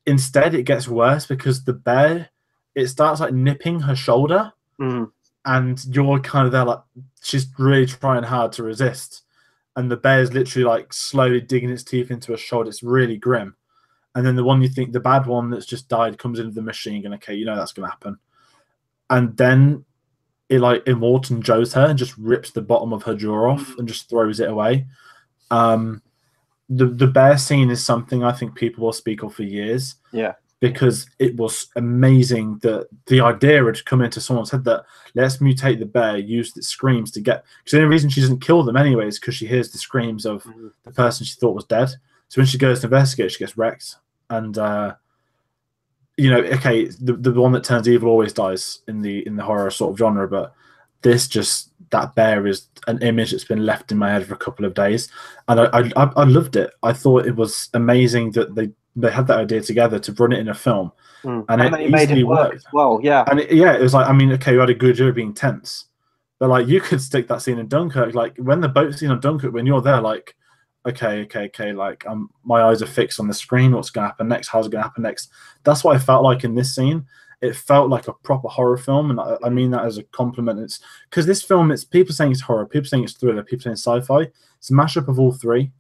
Instead, it gets worse, because the bear, it starts like nipping her shoulder, and you're kind of there like, she's really trying hard to resist. And the bear's literally like slowly digging its teeth into her shoulder. It's really grim. And then the one you think, the bad one that's just died, comes into the machine, and okay, you know that's going to happen. And then it like Immortan Joes her and just rips the bottom of her jaw off and just throws it away. The bear scene is something I think people will speak of for years. Yeah. Because it was amazing that the idea had come into someone's head that let's mutate the bear, use its screams to get... Because the only reason she doesn't kill them anyway is because she hears the screams of the person she thought was dead. So when she goes to investigate, she gets wrecked. And you know, okay, the one that turns evil always dies in the horror sort of genre, but that bear is an image that's been left in my head for a couple of days, and I loved it. I thought it was amazing that they had that idea together to run it in a film, and it easily worked. Well, yeah, and it was like, I mean, okay, you had a good year being tense, but like you could stick that scene in Dunkirk, like when the boat scene on Dunkirk, when you're there, like okay, like my eyes are fixed on the screen. What's gonna happen next? How's it gonna happen next? That's what I felt like in this scene. It felt like a proper horror film, and I mean that as a compliment. It's because this film, it's people saying it's horror, people saying it's thriller, people saying sci-fi. It's a mashup of all three.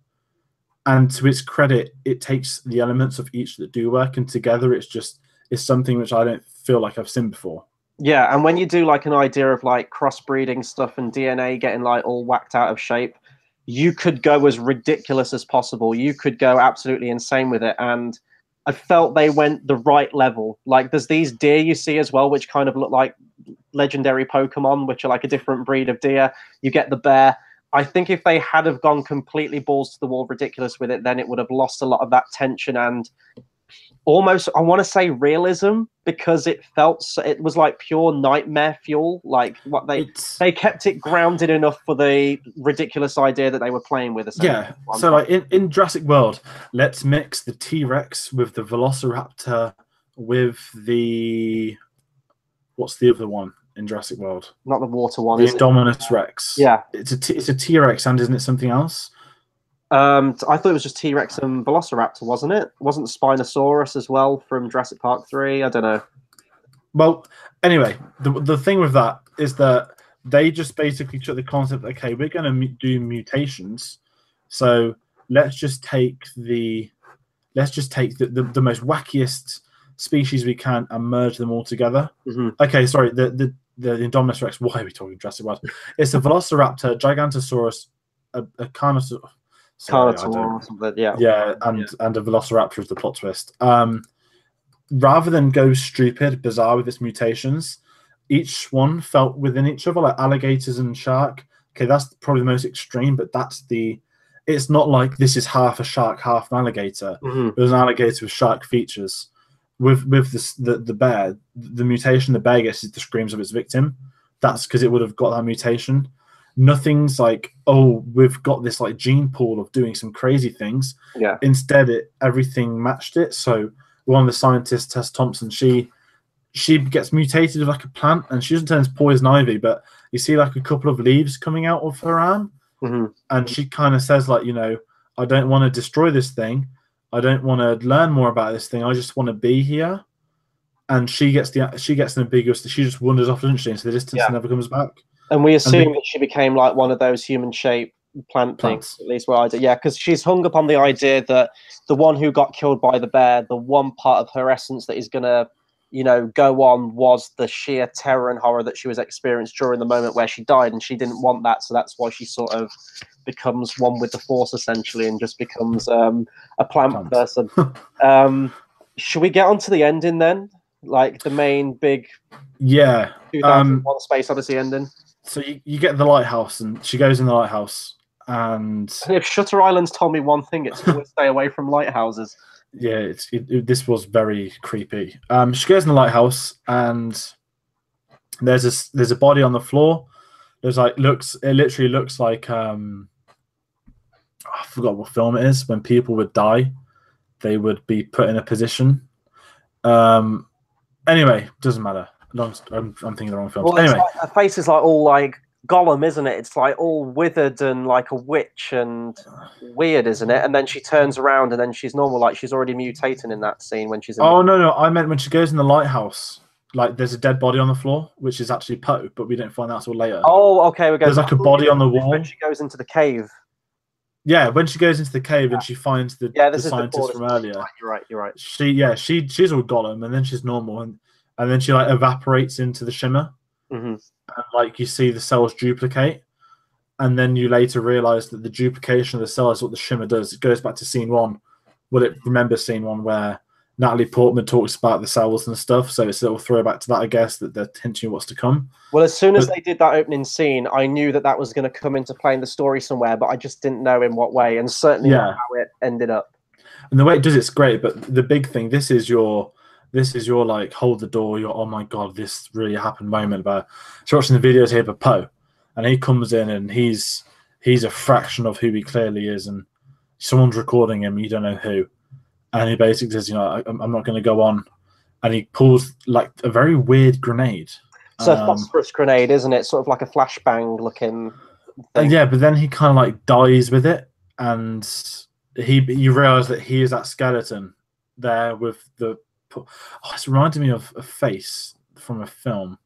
And to its credit, it takes the elements of each that do work, and together it's something which I don't feel like I've seen before. Yeah, and when you do like an idea of like crossbreeding stuff and DNA getting like all whacked out of shape, you could go as ridiculous as possible. You could go absolutely insane with it. And I felt they went the right level. Like there's these deer you see as well, which kind of look like legendary Pokemon, which are like a different breed of deer. You get the bear. I think if they had have gone completely balls to the wall ridiculous with it, then it would have lost a lot of that tension and almost, I want to say, realism, because it was like pure nightmare fuel. Like what they kept it grounded enough for the ridiculous idea that they were playing with. Yeah. So like in Jurassic World, let's mix the T-Rex with the Velociraptor with the what's the other one in Jurassic World? Not the water one. The Indominus Rex. Yeah. It's a T-Rex, and isn't it something else? I thought it was just T-Rex and Velociraptor, wasn't it? Wasn't Spinosaurus as well from Jurassic Park 3? I don't know. Well, anyway, the thing with that is that they just basically took the concept, okay, we're going to do mutations, so let's just take the most wackiest species we can and merge them all together. Mm-hmm. Okay, sorry, the Indominus Rex. Why are we talking Jurassic World? It's a Velociraptor, Gigantosaurus, a Carnosaurus. Carnotaur or something, yeah. Yeah, and a Velociraptor is the plot twist. Rather than go stupid, bizarre with its mutations, each one felt within each other, like alligators and shark. Okay, that's probably the most extreme, but it's not like this is half a shark, half an alligator. Mm-hmm. There's an alligator with shark features. With the bear, the mutation the bear gets is the screams of its victim. That's because it would have got that mutation. Nothing's like, oh, we've got this like gene pool of doing some crazy things. Yeah. Instead, everything matched it. So one of the scientists, Tess Thompson, she gets mutated with like a plant, and she doesn't turn into poison ivy, but you see like a couple of leaves coming out of her arm, mm-hmm. and she kind of says like, I don't want to destroy this thing. I don't want to learn more about this thing. I just want to be here. And she gets an ambiguous. She just wanders off, doesn't she, into the distance and never comes back. And we assume that she became like one of those human-shaped plant things, at least where I did. Yeah, because she's hung up on the idea that the one who got killed by the bear, the one part of her essence that is going to, go on was the sheer terror and horror that she was experienced during the moment where she died, and she didn't want that, so that's why she sort of becomes one with the Force, essentially, and just becomes a plant person. Should we get on to the ending then? Like the main big 2001 Space Odyssey ending? So you get the lighthouse, and she goes in the lighthouse, and if Shutter Island's told me one thing, it's always stay away from lighthouses. Yeah, this was very creepy. She goes in the lighthouse, and there's a body on the floor. It literally looks like I forgot what film it is. When people would die, they would be put in a position. Anyway, doesn't matter. I'm thinking the wrong film. Well, anyway, her face is like all like Gollum, isn't it? It's like all withered and like a witch and weird, isn't it? And then she turns around and then she's normal, like she's already mutating in that scene when she's in no, I meant when she goes in the lighthouse, like there's a dead body on the floor, which is actually Poe, but we don't find out until later. Oh, okay, we're going. There's like a body on the wall. When she goes into the cave. Yeah, when she goes into the cave and she finds the scientist from earlier. You're right. She's all Gollum, and then she's normal, and then she like evaporates into the shimmer. Mm-hmm. And like you see the cells duplicate, and then you later realize that the duplication of the cell is what the shimmer does. It goes back to scene one. Well, it remembers scene one where Natalie Portman talks about the cells and stuff, so it's a little throwback to that, I guess, that they're hinting what's to come. Well, as soon as they did that opening scene, I knew that was going to come into play in the story somewhere, but I just didn't know in what way, and certainly not how it ended up. And the way it does it's great, but the big thing, this is your like hold the door, your oh my god, this really happened moment about. So watching the videos here of Poe, and he comes in and he's a fraction of who he clearly is, and someone's recording him, you don't know who. And he basically says, I'm not going to go on. And he pulls like a very weird grenade. It's a phosphorus grenade, isn't it? Sort of like a flashbang looking thing. Yeah, but then he kind of like dies with it. and you realize that he is that skeleton there with the. Oh, it's reminding me of a face from a film.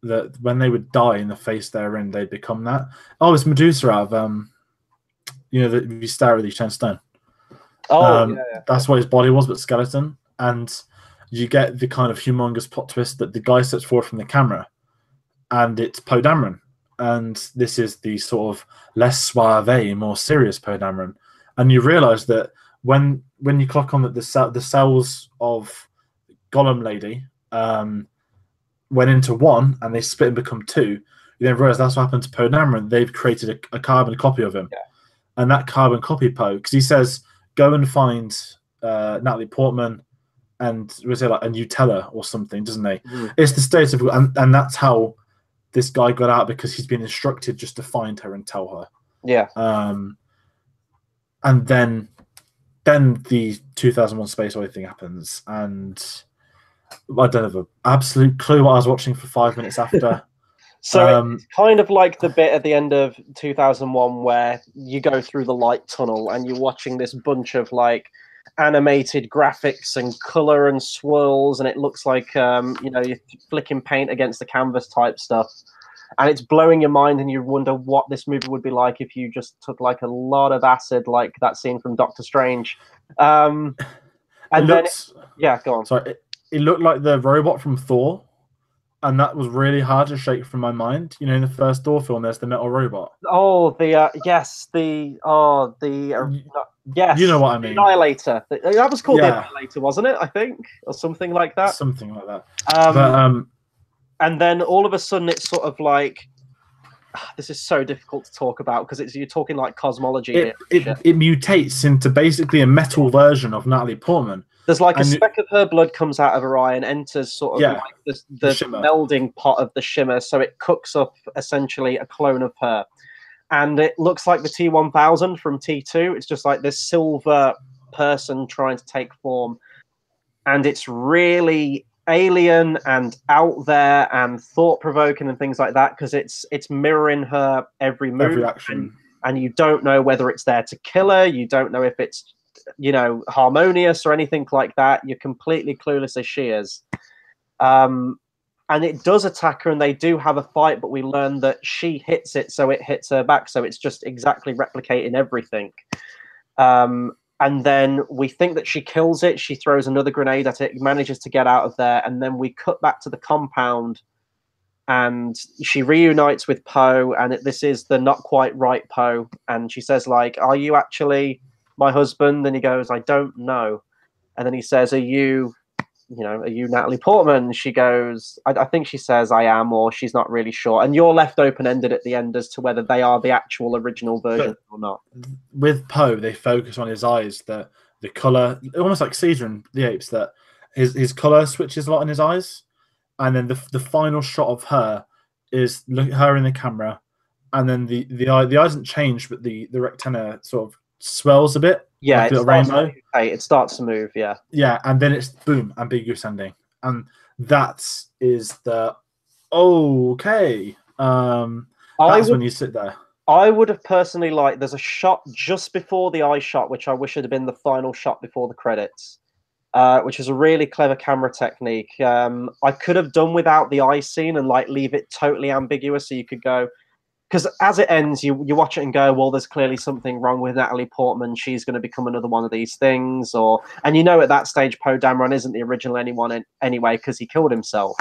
That when they would die in the face they're in, they'd become that. Oh, it's Medusa out of that you stare at each 10 stone. Oh, yeah. That's what his body was, but skeleton. And you get the kind of humongous plot twist that the guy steps forward from the camera, and it's Poe Dameron. And this is the sort of less suave, more serious Poe Dameron. And you realise that when you clock on that the cells of Gollum Lady went into one and they split and become two, you then realise that's what happened to Poe Dameron. They've created a carbon copy of him. Yeah. And that carbon copy Poe, because he says, go and find Natalie Portman and was it like, and you tell her or something, doesn't he? It's the state of, and that's how this guy got out, because he's been instructed just to find her and tell her. Yeah. And then the 2001 Space Odyssey thing happens, and I don't have an absolute clue what I was watching for 5 minutes after. So it's kind of like the bit at the end of 2001 where you go through the light tunnel and you're watching this bunch of like animated graphics and color and swirls, and it looks like you're flicking paint against the canvas type stuff, and it's blowing your mind, and you wonder what this movie would be like if you just took like a lot of acid, like that scene from Doctor Strange. Go on. Sorry, it looked like the robot from Thor. And that was really hard to shake from my mind. You know, in the first Thor film, there's the metal robot. Oh, yes. You know what I mean. Annihilator. That was called the Annihilator, wasn't it? I think, or something like that. Something like that. And then all of a sudden, it's sort of like, this is so difficult to talk about because you're talking like cosmology. It mutates into basically a metal version of Natalie Portman. There's like a speck of her blood comes out of her eye and enters sort of like the melding pot of the shimmer. So it cooks up essentially a clone of her. And it looks like the T-1000 from T2. It's just like this silver person trying to take form. And it's really alien and out there and thought-provoking and things like that, because it's mirroring her every move. Every action. And you don't know whether it's there to kill her. You don't know if it's harmonious or anything like that. You're completely clueless as she is. And it does attack her, and they do have a fight, but we learn that she hits it, so it hits her back. So it's just exactly replicating everything. And then we think that she kills it. She throws another grenade at it, manages to get out of there, and then we cut back to the compound, and she reunites with Poe, and this is the not quite right Poe, and she says, like, are you actually my husband? And he goes, I don't know. And then he says, are you Natalie Portman? She goes, I think she says I am, or she's not really sure. And you're left open-ended at the end as to whether they are the actual original version or not. With Poe, they focus on his eyes, the colour, almost like Caesar in the Apes, that his colour switches a lot in his eyes. And then the final shot of her is look at her in the camera, and then the eye doesn't change, but the rectangle sort of swells a bit. Yeah, like it starts to move. Yeah, and then it's boom, ambiguous ending, and that is the okay. When you sit there. I would have personally liked. There's a shot just before the eye shot, which I wish had been the final shot before the credits, which is a really clever camera technique. I could have done without the eye scene and like leave it totally ambiguous, so you could go. Because as it ends, you watch it and go, well, there's clearly something wrong with Natalie Portman. She's going to become another one of these things. And at that stage, Poe Dameron isn't the original anyone anyway, because he killed himself.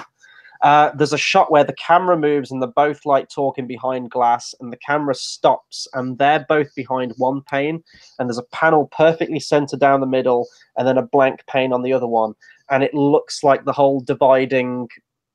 There's a shot where the camera moves and they're both like talking behind glass, and the camera stops and they're both behind one pane. And there's a panel perfectly centered down the middle and then a blank pane on the other one. And it looks like the whole dividing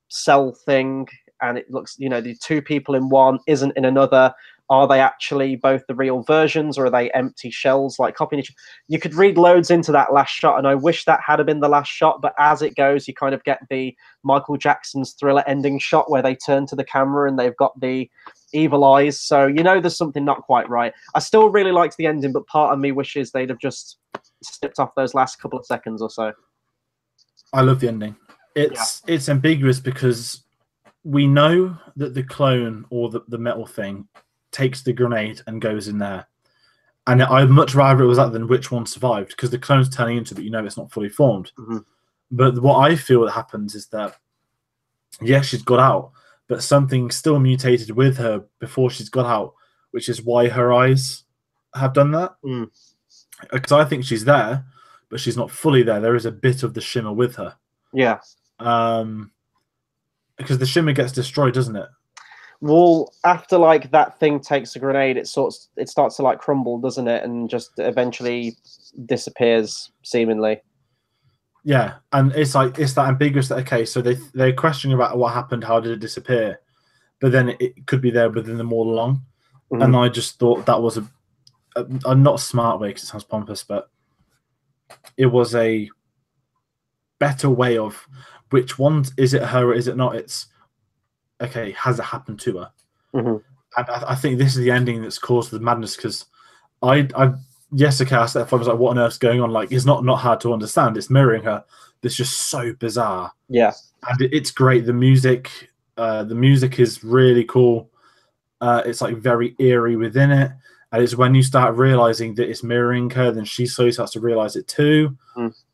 cell thing. And it looks, the two people in one isn't in another. Are they actually both the real versions, or are they empty shells like copying each other? You could read loads into that last shot, and I wish that had been the last shot. But as it goes, you kind of get the Michael Jackson's Thriller ending shot where they turn to the camera and they've got the evil eyes. So, there's something not quite right. I still really liked the ending, but part of me wishes they'd have just snipped off those last couple of seconds or so. I love the ending. It's ambiguous because we know that the clone or the metal thing takes the grenade and goes in there. And I'd much rather it was that than which one survived, because the clone's turning into, but you know it's not fully formed. Mm-hmm. But what I feel that happens is that, yes, she's got out, but something still mutated with her before she's got out, which is why her eyes have done that. Because I think she's there, but she's not fully there. There is a bit of the shimmer with her. Yeah. Because the shimmer gets destroyed, doesn't it? Well, after like that thing takes a grenade, it starts to like crumble, doesn't it, and just eventually disappears seemingly. Yeah, and it's like it's that ambiguous. That, okay, so they're questioning about what happened, how did it disappear, but then it could be there within them all along. And I just thought that was a not a smart way, because it sounds pompous, but it was a better way of which one is it her or is it not? It's okay, has it happened to her? And I think this is the ending that's caused the madness, because yes, okay, I said I was like, what on earth's going on? Like, it's not hard to understand. It's mirroring her. It's just so bizarre. Yeah. And it's great. The music is really cool. It's like very eerie within it. And it's when you start realizing that it's mirroring her, then she slowly starts to realize it too.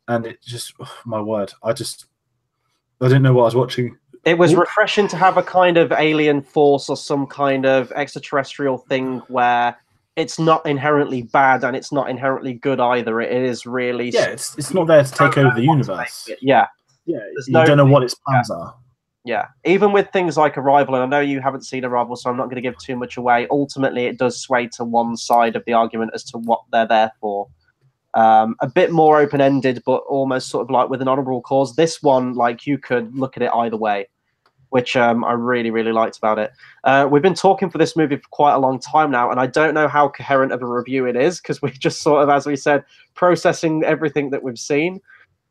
And it just, oh, my word, I didn't know what I was watching. It was refreshing to have a kind of alien force or some kind of extraterrestrial thing where it's not inherently bad and it's not inherently good either. It is really... Yeah, it's not there to take over the universe. Yeah. Yeah, you don't know what its plans are. Yeah, even with things like Arrival, and I know you haven't seen Arrival, so I'm not going to give too much away. Ultimately, it does sway to one side of the argument as to what they're there for. A bit more open-ended, but almost sort of like with an honourable cause. This one, like, you could look at it either way, which I really, really liked about it. We've been talking for this movie for quite a long time now, and I don't know how coherent of a review it is, because we're just sort of, as we said, processing everything that we've seen.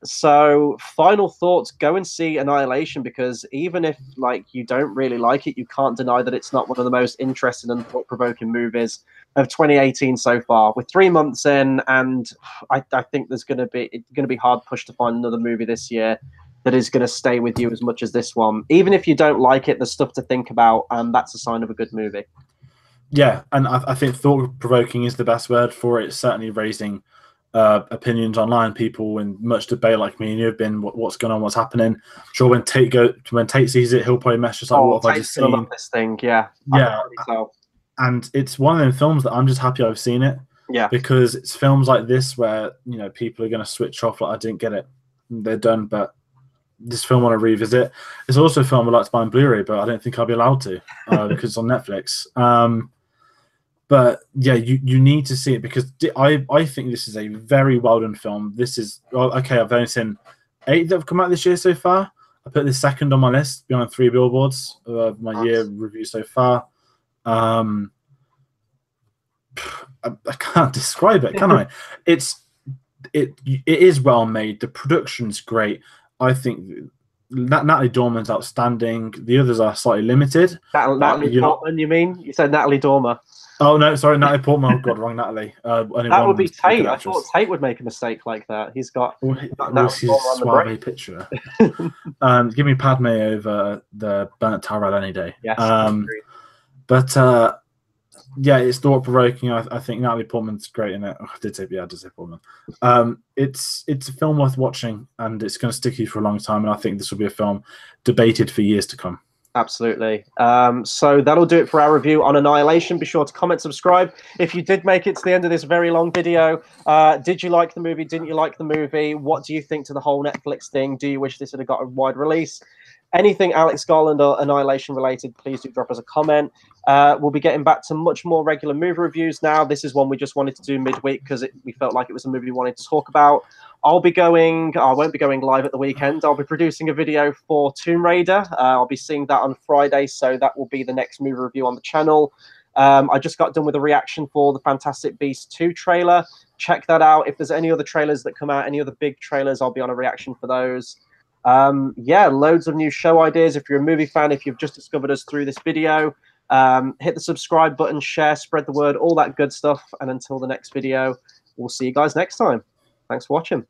So, final thoughts, go and see Annihilation, because even if like you don't really like it, you can't deny that it's not one of the most interesting and thought-provoking movies of 2018 so far. We're 3 months in, and I think it's going to be hard pushed to find another movie this year that is going to stay with you as much as this one. Even if you don't like it, there's stuff to think about, and that's a sign of a good movie. Yeah, and I think thought-provoking is the best word for it. It's certainly raising opinions online. People in much debate, like me and you, have been what's going on, what's happening. Sure, when Tate sees it, he'll probably mess us like, what have I just seen? Love this thing, yeah. And it's one of them films that I'm just happy I've seen it. Yeah, because it's films like this where people are going to switch off. Like, I didn't get it, they're done. But this film I want to revisit. It's also a film I'd like to buy on Blu-ray, but I don't think I'll be allowed to because it's on Netflix. But yeah, you need to see it, because I think this is a very well done film. This is okay. I've only seen 8 that have come out this year so far. I put this second on my list behind 3 Billboards of my year review so far. I can't describe it, can I? It is well made. The production's great. I think Natalie Dormer's outstanding. The others are slightly limited. Natalie Portman, you mean? You said Natalie Dormer. Oh no, sorry, Natalie Portman. Oh God, wrong Natalie. That would be Tate. I thought Tate would make a mistake like that. He's got his suave picture. Give me Padme over the Burnt Tyrell any day. Yes, but yeah, it's thought provoking. I think Natalie Portman's great in it. Oh, I did say Portman. It's a film worth watching, and it's going to stick you for a long time. And I think this will be a film debated for years to come. Absolutely. So that'll do it for our review on Annihilation. Be sure to comment, subscribe. If you did make it to the end of this very long video, did you like the movie? Didn't you like the movie? What do you think to the whole Netflix thing? Do you wish this had got a wide release? Anything Alex Garland or Annihilation related, please do drop us a comment. We'll be getting back to much more regular movie reviews now. This is one we just wanted to do midweek because we felt like it was a movie we wanted to talk about. I won't be going live at the weekend. I'll be producing a video for Tomb Raider. I'll be seeing that on Friday, so that will be the next movie review on the channel. I just got done with a reaction for the Fantastic Beasts 2 trailer. Check that out. If there's any other trailers that come out, any other big trailers, I'll be on a reaction for those. Yeah, loads of new show ideas. If you're a movie fan, if you've just discovered us through this video, hit the subscribe button, share, spread the word, all that good stuff. And until the next video, we'll see you guys next time. Thanks for watching.